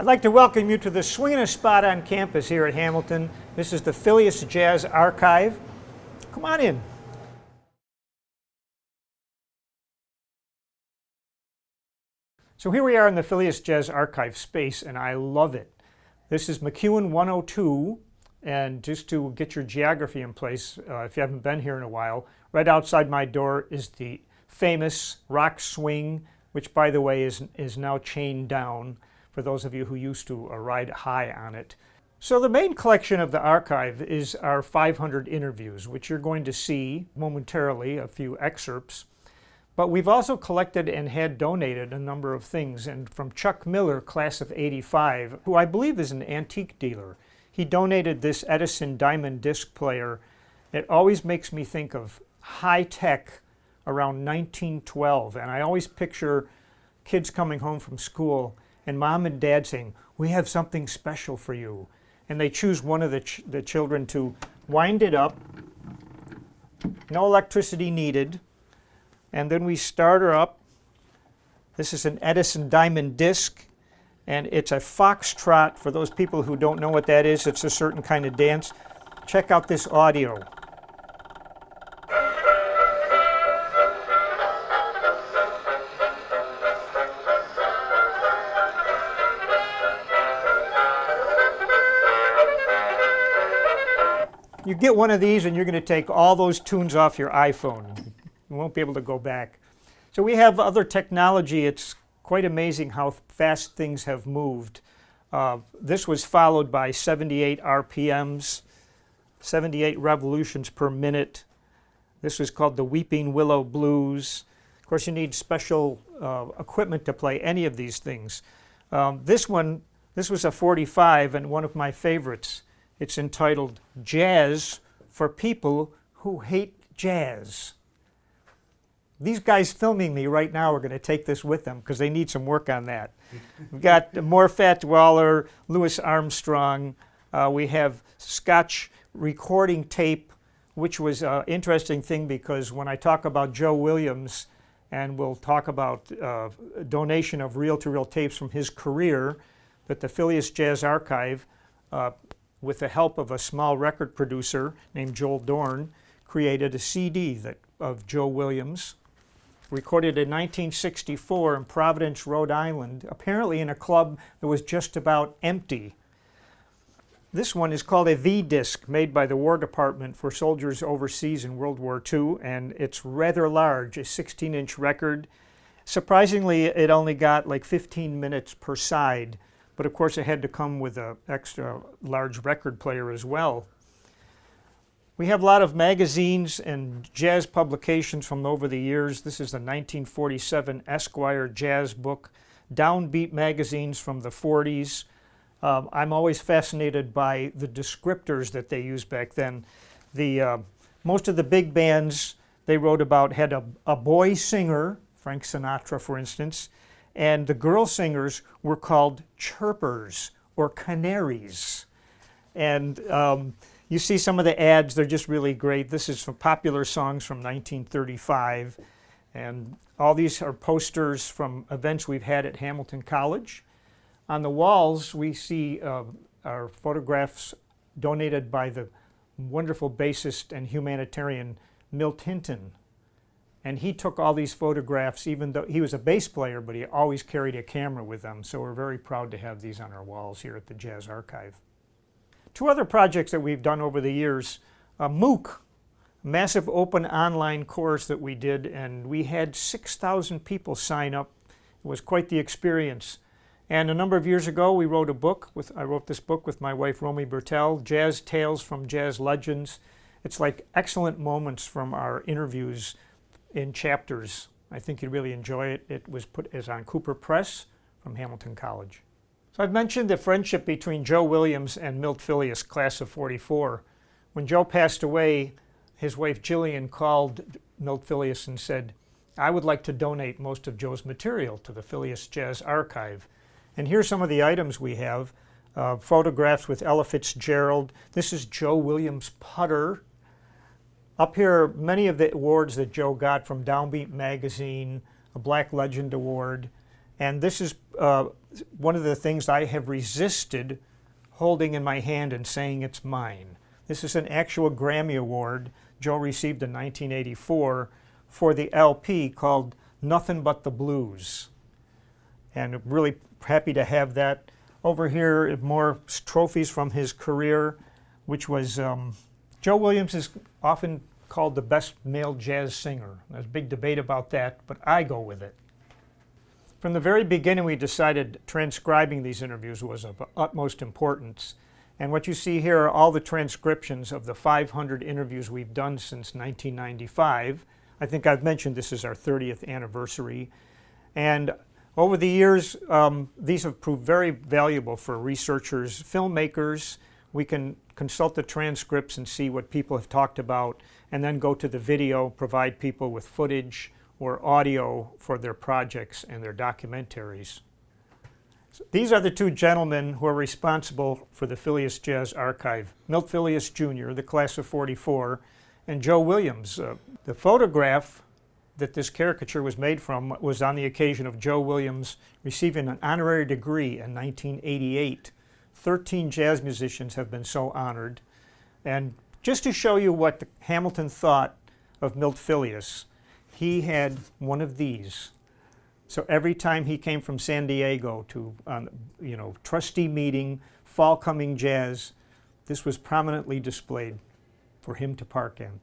I'd like to welcome you to the swingingest spot on campus here at Hamilton. This is the Fillius Jazz Archive. Come on in. So here we are in the Fillius Jazz Archive space, and I love it. This is McEwen 102, and just to get your geography in place, if you haven't been here in a while, right outside my door is the famous rock swing, which, by the way, is now chained down for those of you who used to ride high on it. So the main collection of the archive is our 500 interviews, which you're going to see momentarily, a few excerpts. But we've also collected and had donated a number of things, and from Chuck Miller, class of '85, who I believe is an antique dealer, he donated this Edison Diamond disc player. It always makes me think of high tech around 1912, and I always picture kids coming home from school and mom and dad saying, "We have something special for you." And they choose one of the children to wind it up, no electricity needed, and then we start her up. This is an Edison Diamond disc, and it's a foxtrot. For those people who don't know what that is, it's a certain kind of dance. Check out this audio. You get one of these and you're going to take all those tunes off your iPhone. You won't be able to go back. So we have other technology. It's quite amazing how fast things have moved. This was followed by 78 RPMs, 78 revolutions per minute. This was called the Weeping Willow Blues. Of course, you need special equipment to play any of these things. This was a 45 and one of my favorites. It's entitled Jazz for People Who Hate Jazz. These guys filming me right now are going to take this with them because they need some work on that. We've got Morfett Waller, Louis Armstrong. We have Scotch recording tape, which was an interesting thing because when I talk about Joe Williams, and we'll talk about donation of reel-to-reel tapes from his career, that the Fillius Jazz Archive, with the help of a small record producer named Joel Dorn, created a CD of Joe Williams, recorded in 1964 in Providence, Rhode Island, apparently in a club that was just about empty. This one is called a V-disc, made by the War Department for soldiers overseas in World War II, and it's rather large, a 16-inch record. Surprisingly, it only got like 15 minutes per side, but of course it had to come with an extra large record player as well. We have a lot of magazines and jazz publications from over the years. This is the 1947 Esquire Jazz book, Downbeat magazines from the 40s. I'm always fascinated by the descriptors that they used back then. Most of the big bands they wrote about had a boy singer, Frank Sinatra for instance, and the girl singers were called chirpers or canaries. And you see some of the ads, they're just really great. This is from popular songs from 1935. And all these are posters from events we've had at Hamilton College. On the walls, we see our photographs donated by the wonderful bassist and humanitarian Milt Hinton. And he took all these photographs, even though he was a bass player, but he always carried a camera with him. So we're very proud to have these on our walls here at the Jazz Archive. Two other projects that we've done over the years. MOOC, massive open online course that we did, and we had 6,000 people sign up. It was quite the experience. And a number of years ago, we wrote a book. I wrote this book with my wife, Romy Bertel, Jazz Tales from Jazz Legends. It's like excellent moments from our interviews in chapters. I think you'd really enjoy it. It was put as on Cooper Press from Hamilton College. So I've mentioned the friendship between Joe Williams and Milt Fillius, class of '44. When Joe passed away, his wife Jillian called Milt Fillius and said, "I would like to donate most of Joe's material to the Fillius Jazz Archive." And here's some of the items we have. Photographs with Ella Fitzgerald. This is Joe Williams' putter. Up here are many of the awards that Joe got from Downbeat Magazine, a Black Legend Award, And this is one of the things I have resisted holding in my hand and saying it's mine. This is an actual Grammy Award Joe received in 1984 for the LP called Nothing But the Blues. And I'm really happy to have that. Over here, more trophies from his career, which was, Joe Williams is often called the best male jazz singer. There's a big debate about that, but I go with it. From the very beginning, we decided transcribing these interviews was of utmost importance. And what you see here are all the transcriptions of the 500 interviews we've done since 1995. I think I've mentioned this is our 30th anniversary. And over the years, these have proved very valuable for researchers, filmmakers. We can consult the transcripts and see what people have talked about, and then go to the video, provide people with footage or audio for their projects and their documentaries. So these are the two gentlemen who are responsible for the Fillius Jazz Archive. Milt Fillius Jr., the class of '44, and Joe Williams. The photograph that this caricature was made from was on the occasion of Joe Williams receiving an honorary degree in 1988. 13 jazz musicians have been so honored. And just to show you what Hamilton thought of Milt Fillius, he had one of these. So every time he came from San Diego to, trustee meeting, fall coming jazz, this was prominently displayed for him to park in.